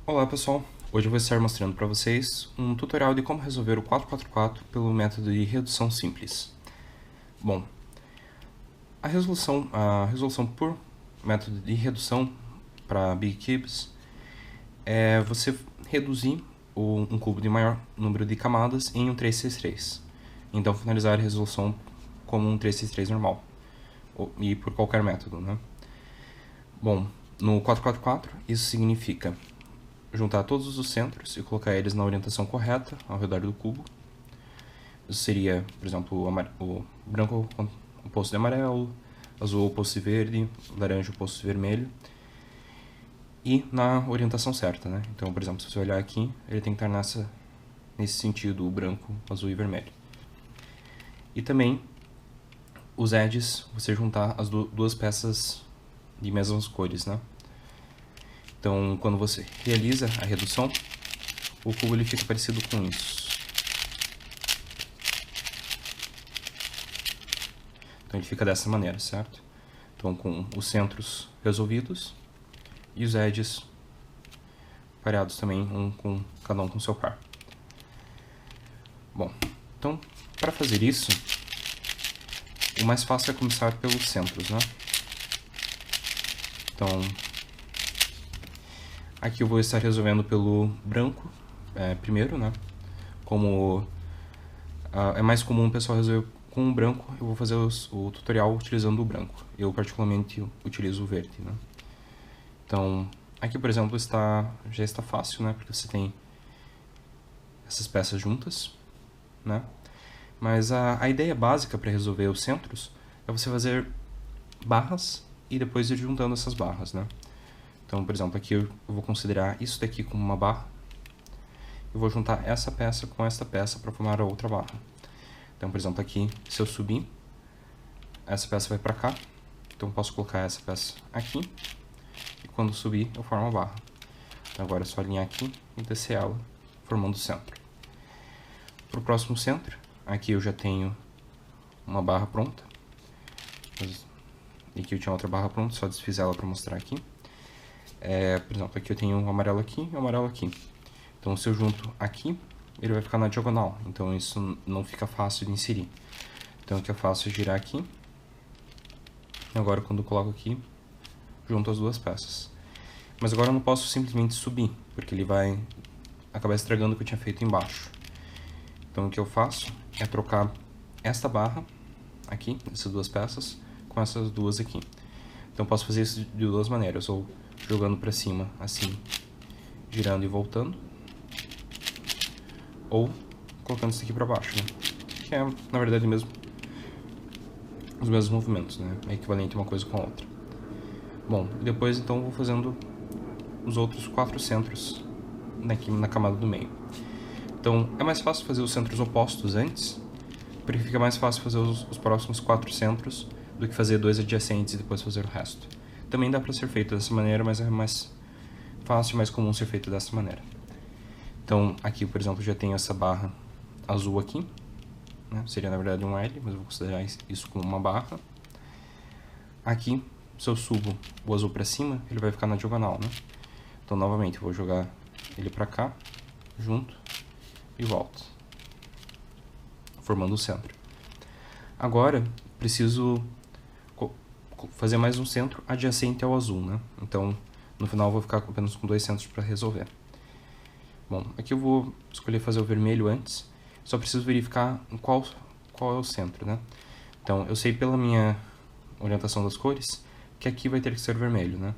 Olá pessoal, hoje eu vou estar mostrando para vocês um tutorial de como resolver o 444 pelo método de redução simples. Bom, a resolução por método de redução para Big Cubes é você reduzir um cubo de maior número de camadas em um 3x3. Então finalizar a resolução como um 3x3 normal, e por qualquer método, né? Bom, no 444 isso significa juntar todos os centros e colocar eles na orientação correta ao redor do cubo. Isso seria, por exemplo, o branco oposto de amarelo, azul oposto de verde, laranja oposto de vermelho. E na orientação certa, né? Então, por exemplo, se você olhar aqui, ele tem que estar nesse sentido, o branco, azul e vermelho. E também os edges, você juntar as duas peças de mesmas cores, né? Então, quando você realiza a redução, o cubo ele fica parecido com isso. Então ele fica dessa maneira, certo? Então com os centros resolvidos e os edges pareados também, cada um com seu par. Bom, então para fazer isso, o mais fácil é começar pelos centros, né? Então aqui eu vou estar resolvendo pelo branco primeiro, né? Como é mais comum o pessoal resolver com o branco, eu vou fazer o tutorial utilizando o branco. Eu particularmente utilizo o verde, né? Então, aqui por exemplo já está fácil, né? Porque você tem essas peças juntas, né? Mas a ideia básica para resolver os centros é você fazer barras e depois ir juntando essas barras, né? Então, por exemplo, aqui eu vou considerar isso daqui como uma barra. Eu vou juntar essa peça com esta peça para formar a outra barra. Então, por exemplo, aqui, se eu subir, essa peça vai para cá. Então, eu posso colocar essa peça aqui. E quando subir, eu formo a barra. Então, agora é só alinhar aqui e descer ela, formando o centro. Para o próximo centro, aqui eu já tenho uma barra pronta. E aqui eu tinha outra barra pronta, só desfiz ela para mostrar aqui. Por exemplo, aqui eu tenho um amarelo aqui e um amarelo aqui. Então, se eu junto aqui, ele vai ficar na diagonal. Então, isso não fica fácil de inserir. Então, o que eu faço é girar aqui. E agora, quando eu coloco aqui, junto as duas peças. Mas agora eu não posso simplesmente subir, porque ele vai acabar estragando o que eu tinha feito embaixo. Então, o que eu faço é trocar esta barra aqui, essas duas peças, com essas duas aqui. Então, eu posso fazer isso de duas maneiras, ou jogando para cima, assim, girando e voltando, ou colocando isso aqui para baixo, né? Que é, na verdade, mesmo os mesmos movimentos, né? É equivalente uma coisa com a outra. Bom, depois então eu vou fazendo os outros 4 centros aqui na camada do meio. Então é mais fácil fazer os centros opostos antes, porque fica mais fácil fazer os próximos 4 centros do que fazer 2 adjacentes e depois fazer o resto. Também dá para ser feito dessa maneira, mas é mais fácil e mais comum ser feito dessa maneira. Então aqui, por exemplo, já tenho essa barra azul aqui, né? Seria na verdade um L, mas eu vou considerar isso como uma barra. Aqui, se eu subo o azul para cima, ele vai ficar na diagonal, né? Então novamente eu vou jogar ele para cá, junto e volto, formando o centro. Agora preciso fazer mais um centro adjacente ao azul, né? Então no final eu vou ficar apenas com 2 centros para resolver. Bom, aqui eu vou escolher fazer o vermelho antes, só preciso verificar qual é o centro, né? Então eu sei pela minha orientação das cores que aqui vai ter que ser vermelho, né?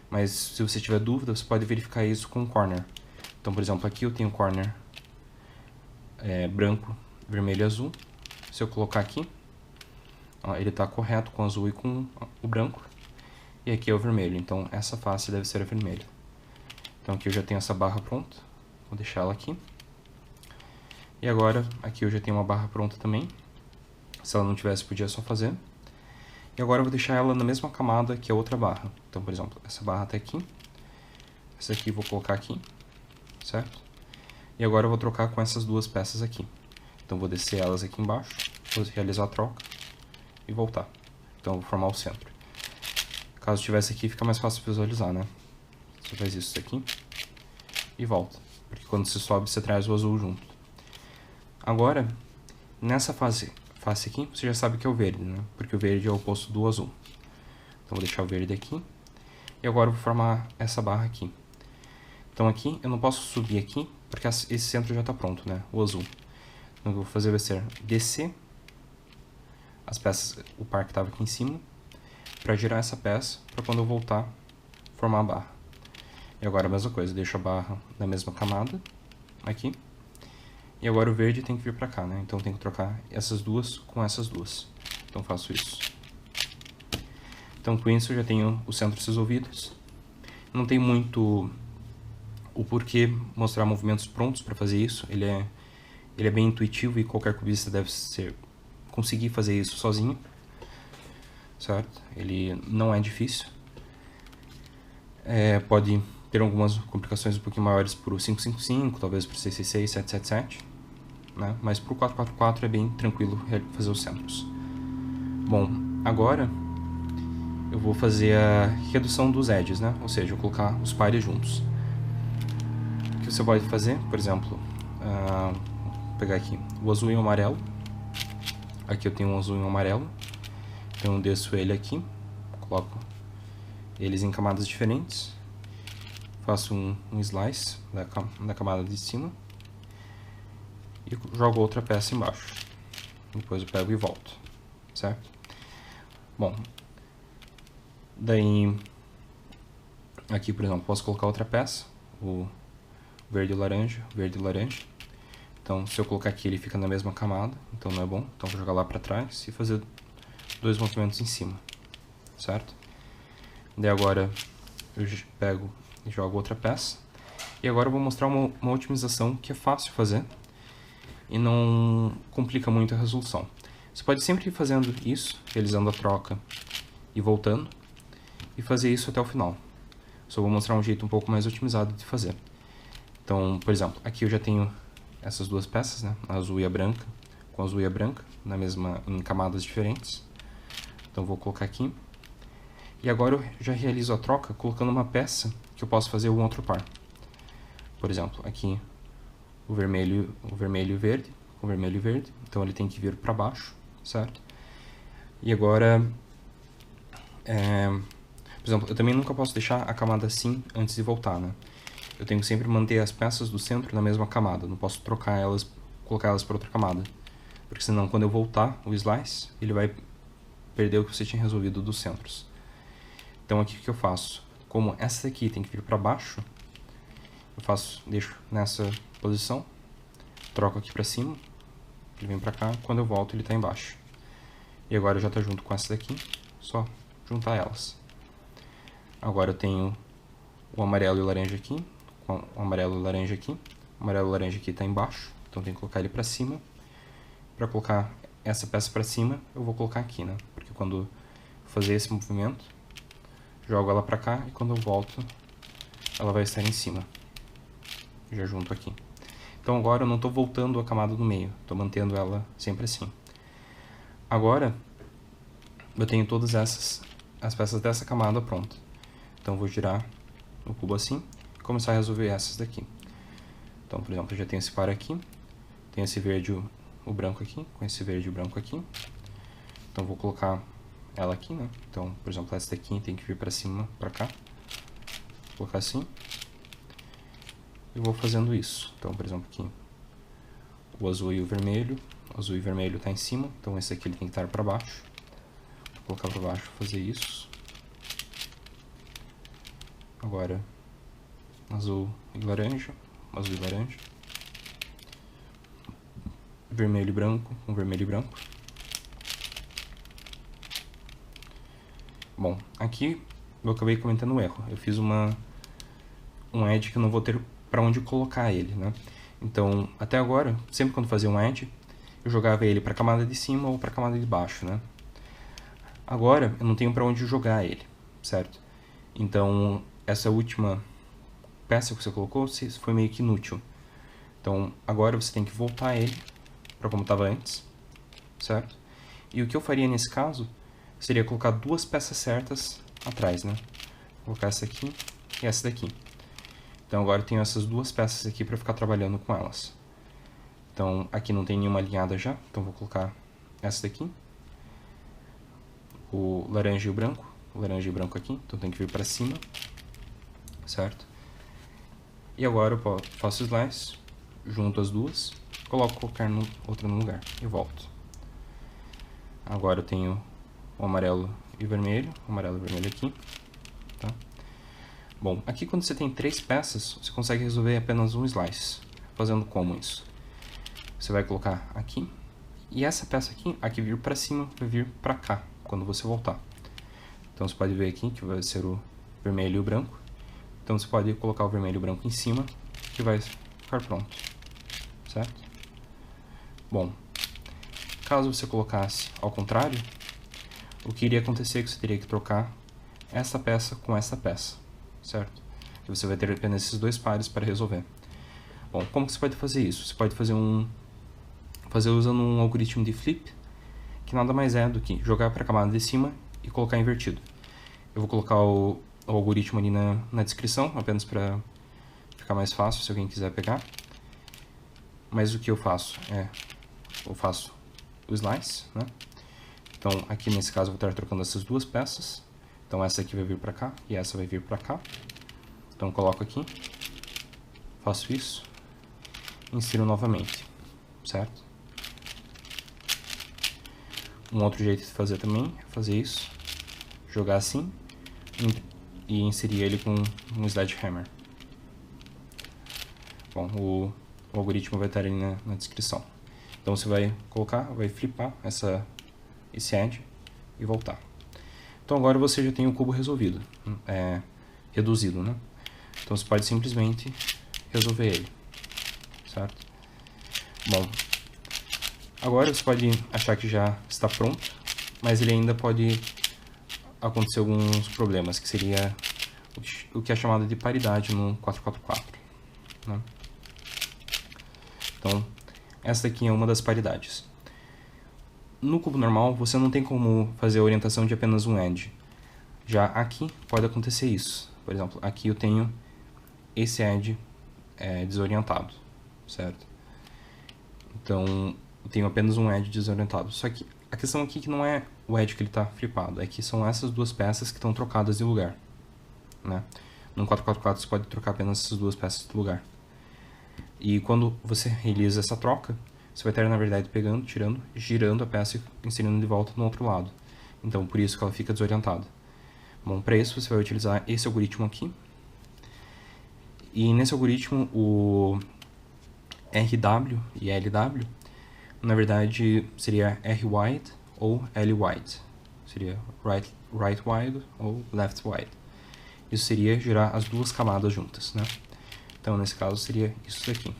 Mas se você tiver dúvida, você pode verificar isso com o corner. Então, por exemplo, aqui eu tenho corner branco, vermelho e azul. Se eu colocar aqui, ó, ele está correto com o azul e com o branco. E aqui é o vermelho, então essa face deve ser a vermelha. Então aqui eu já tenho essa barra pronta, vou deixar ela aqui. E agora, aqui eu já tenho uma barra pronta também. Se ela não tivesse, podia só fazer. E agora eu vou deixar ela na mesma camada que a outra barra. Então, por exemplo, essa barra está aqui. Essa aqui eu vou colocar aqui, certo? E agora eu vou trocar com essas duas peças aqui. Então, vou descer elas aqui embaixo, vou realizar a troca e voltar. Então, eu vou formar o centro. Caso estivesse aqui, fica mais fácil visualizar, né? Você faz isso aqui, e volta. Porque quando você sobe, você traz o azul junto. Agora, nessa face aqui, você já sabe que é o verde, né? Porque o verde é o oposto do azul. Então, vou deixar o verde aqui. E agora eu vou formar essa barra aqui. Então, aqui, eu não posso subir aqui, porque esse centro já está pronto, né? O azul. Então, o que eu vou fazer vai ser descer as peças, o par que estava aqui em cima, para girar essa peça, para quando eu voltar, formar a barra. E agora a mesma coisa, deixo a barra na mesma camada, aqui. E agora o verde tem que vir para cá, né? Então, eu tenho que trocar essas duas com essas duas. Então, faço isso. Então, com isso, eu já tenho os centros resolvidos. Não tem muito o porquê mostrar movimentos prontos para fazer isso. Ele é bem intuitivo e qualquer cubista deve conseguir fazer isso sozinho, certo? Ele não é difícil. Pode ter algumas complicações um pouquinho maiores para o 555, talvez para o 666, 777, né? Mas para o 444 é bem tranquilo fazer os centros. Bom, agora eu vou fazer a redução dos edges, né? Ou seja, eu vou colocar os pares juntos. O que você pode fazer, por exemplo, vou pegar aqui o azul e o amarelo. Aqui eu tenho um azul e um amarelo. Então eu desço ele aqui, coloco eles em camadas diferentes. Faço um slice da camada de cima. E jogo outra peça embaixo. Depois eu pego e volto, certo? Bom, daí aqui, por exemplo, posso colocar outra peça, o verde e laranja, verde e laranja. Então, se eu colocar aqui, ele fica na mesma camada, então não é bom. Então, vou jogar lá para trás e fazer dois movimentos em cima, certo? Daí agora eu pego e jogo outra peça. E agora eu vou mostrar uma otimização que é fácil fazer e não complica muito a resolução. Você pode sempre ir fazendo isso, realizando a troca e voltando, e fazer isso até o final. Só vou mostrar um jeito um pouco mais otimizado de fazer. Então, por exemplo, aqui eu já tenho essas duas peças, né? A azul e a branca, com a azul e a branca, em camadas diferentes. Então, vou colocar aqui. E agora eu já realizo a troca colocando uma peça que eu posso fazer um outro par. Por exemplo, aqui o vermelho e o verde, com vermelho e verde. Então, ele tem que vir para baixo, certo? E agora, por exemplo, eu também nunca posso deixar a camada assim antes de voltar, né? Eu tenho que sempre manter as peças do centro na mesma camada. Não posso trocar elas, colocar elas para outra camada. Porque senão, quando eu voltar o slice, ele vai perder o que você tinha resolvido dos centros. Então, aqui o que eu faço? Como essa daqui tem que vir para baixo, deixo nessa posição, troco aqui para cima, ele vem para cá, quando eu volto ele está embaixo. E agora já está junto com essa daqui, só juntar elas. Agora eu tenho o amarelo e o laranja aqui, com o amarelo e o laranja aqui. O amarelo e o laranja aqui está embaixo, então tem que colocar ele para cima. Para colocar essa peça para cima, eu vou colocar aqui, né? Porque quando eu fazer esse movimento, jogo ela para cá e quando eu volto, ela vai estar em cima. Já junto aqui. Então agora eu não estou voltando a camada do meio, estou mantendo ela sempre assim. Agora, eu tenho todas as peças dessa camada pronta. Então vou girar o cubo assim e começar a resolver essas daqui. Então, por exemplo, eu já tenho esse par aqui, tem esse verde e o branco aqui, com esse verde e o branco aqui. Então vou colocar ela aqui, né? Então, por exemplo, essa daqui tem que vir para cima, para cá. Vou colocar assim. E vou fazendo isso. Então, por exemplo, aqui o azul e o vermelho está em cima, então esse aqui ele tem que estar para baixo. Vou colocar para baixo, fazer isso. Agora azul e laranja, vermelho e branco, com vermelho e branco. Bom, aqui eu acabei cometendo um erro. Eu fiz um edge que eu não vou ter para onde colocar ele, né? Então, até agora, sempre quando fazia um edge, eu jogava ele para a camada de cima ou para a camada de baixo, né? Agora, eu não tenho para onde jogar ele, certo? Então, essa última peça que você colocou foi meio que inútil. Então, agora você tem que voltar ele para como estava antes, certo? E o que eu faria nesse caso seria colocar duas peças certas atrás, né? Vou colocar essa aqui e essa daqui. Então agora eu tenho essas duas peças aqui para ficar trabalhando com elas. Então aqui não tem nenhuma alinhada já, então vou colocar essa daqui. O laranja e o branco aqui, então tem que vir para cima, certo? E agora eu faço slice, junto as duas, coloco qualquer outra no lugar e volto. Agora eu tenho o amarelo e vermelho aqui, tá? Bom, aqui quando você tem 3 peças, você consegue resolver apenas um slice. Fazendo como isso? Você vai colocar aqui, e essa peça aqui vir para cima, vai vir para cá, quando você voltar. Então você pode ver aqui que vai ser o vermelho e o branco. Então você pode colocar o vermelho e o branco em cima, que vai ficar pronto, certo? Bom, caso você colocasse ao contrário, o que iria acontecer é que você teria que trocar essa peça com essa peça, certo? E você vai ter apenas esses dois pares para resolver. Bom, como que você pode fazer isso? Você pode fazer usando um algoritmo de flip, que nada mais é do que jogar para a camada de cima e colocar invertido. Eu vou colocar o algoritmo ali na descrição, apenas para ficar mais fácil se alguém quiser pegar. Mas o que eu faço eu faço o slice, né? Então aqui nesse caso eu vou estar trocando essas duas peças. Então essa aqui vai vir para cá e essa vai vir para cá. Então eu coloco aqui, faço isso, insiro novamente, certo? Um outro jeito de fazer também é fazer isso, jogar assim e inserir ele com um sledgehammer. Bom, o algoritmo vai estar ali na descrição. Então você vai colocar, vai flipar esse edge e voltar. Então agora você já tem o cubo resolvido, reduzido, né? Então você pode simplesmente resolver ele, certo? Bom, agora você pode achar que já está pronto, mas ele ainda pode acontecer alguns problemas, que seria o que é chamado de paridade no 444, né? Então, essa aqui é uma das paridades. No cubo normal, você não tem como fazer a orientação de apenas um edge. Já aqui pode acontecer isso. Por exemplo, aqui eu tenho esse edge desorientado, certo? Então, eu tenho apenas um edge desorientado. Só que a questão aqui é que não é o edge que ele está flipado, é que são essas duas peças que estão trocadas de lugar, né? No 444 você pode trocar apenas essas duas peças de lugar. E quando você realiza essa troca, você vai estar, na verdade, pegando, tirando, girando a peça e inserindo de volta no outro lado. Então, por isso que ela fica desorientada. Bom, para isso você vai utilizar esse algoritmo aqui. E nesse algoritmo, o RW e LW, na verdade, seria R-wide ou L-wide. Seria right wide ou left wide. Isso seria girar as duas camadas juntas, né? Então, nesse caso, seria isso daqui.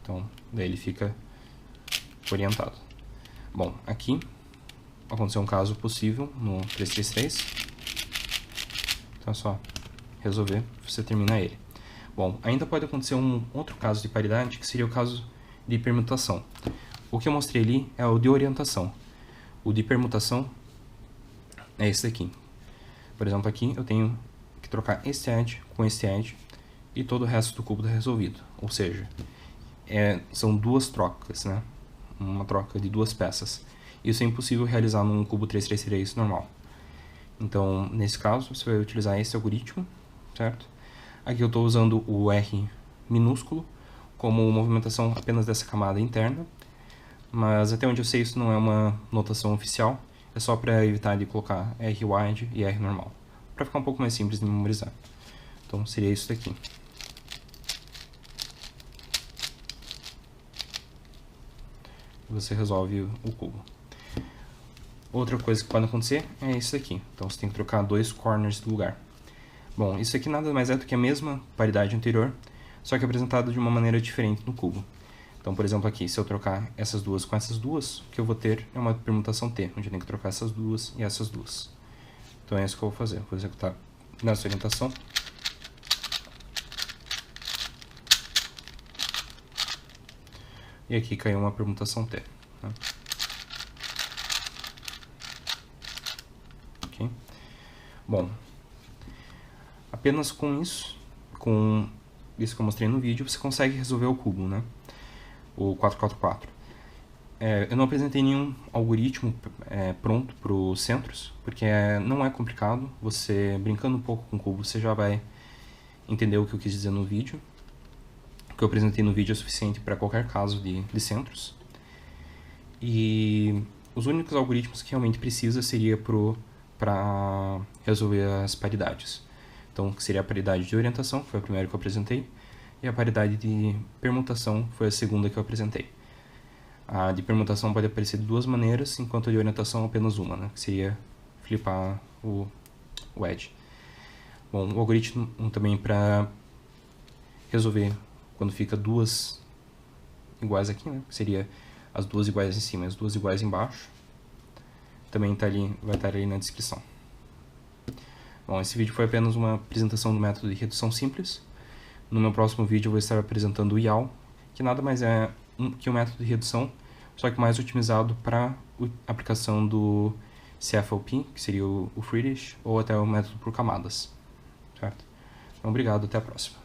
Então, daí ele fica orientado. Bom, aqui aconteceu um caso possível no 333. Então é só resolver, você termina ele. Bom, ainda pode acontecer um outro caso de paridade, que seria o caso de permutação. O que eu mostrei ali é o de orientação. O de permutação é esse daqui. Por exemplo, aqui eu tenho que trocar este edge com este edge e todo o resto do cubo está resolvido. Ou seja, são duas trocas, né? Uma troca de duas peças. Isso é impossível realizar num cubo 333 normal. Então, nesse caso, você vai utilizar esse algoritmo, certo? Aqui eu estou usando o R minúsculo como movimentação apenas dessa camada interna, mas até onde eu sei isso não é uma notação oficial, é só para evitar de colocar R wide e R normal, para ficar um pouco mais simples de memorizar. Então seria isso daqui. Você resolve o cubo. Outra coisa que pode acontecer é isso aqui. Então você tem que trocar dois corners do lugar. Bom, isso aqui nada mais é do que a mesma paridade anterior, só que apresentado de uma maneira diferente no cubo. Então, por exemplo, aqui, se eu trocar essas duas com essas duas, o que eu vou ter é uma permutação T, onde eu tenho que trocar essas duas e essas duas. Então é isso que eu vou fazer. Vou executar nessa orientação. E aqui caiu uma permutação T, né? ok? Bom, apenas com isso que eu mostrei no vídeo, você consegue resolver o cubo, né? O 444. Eu não apresentei nenhum algoritmo pronto para os centros, porque não é complicado. Você, brincando um pouco com o cubo, você já vai entender o que eu quis dizer no vídeo. O que eu apresentei no vídeo é suficiente para qualquer caso de centros. E os únicos algoritmos que realmente precisa seria para resolver as paridades. Então, que seria a paridade de orientação, que foi a primeira que eu apresentei, e a paridade de permutação, que foi a segunda que eu apresentei. A de permutação pode aparecer de duas maneiras, enquanto a de orientação apenas uma, né? Que seria flipar o edge. Bom, o algoritmo também para resolver quando fica duas iguais aqui, né? Que seria as duas iguais em cima e as duas iguais embaixo. Também vai estar ali na descrição. Bom, esse vídeo foi apenas uma apresentação do método de redução simples. No meu próximo vídeo eu vou estar apresentando o YAL, que nada mais é que um método de redução, só que mais otimizado para a aplicação do CFLP, que seria o Friedrich, ou até o método por camadas. Certo? Então, obrigado, até a próxima.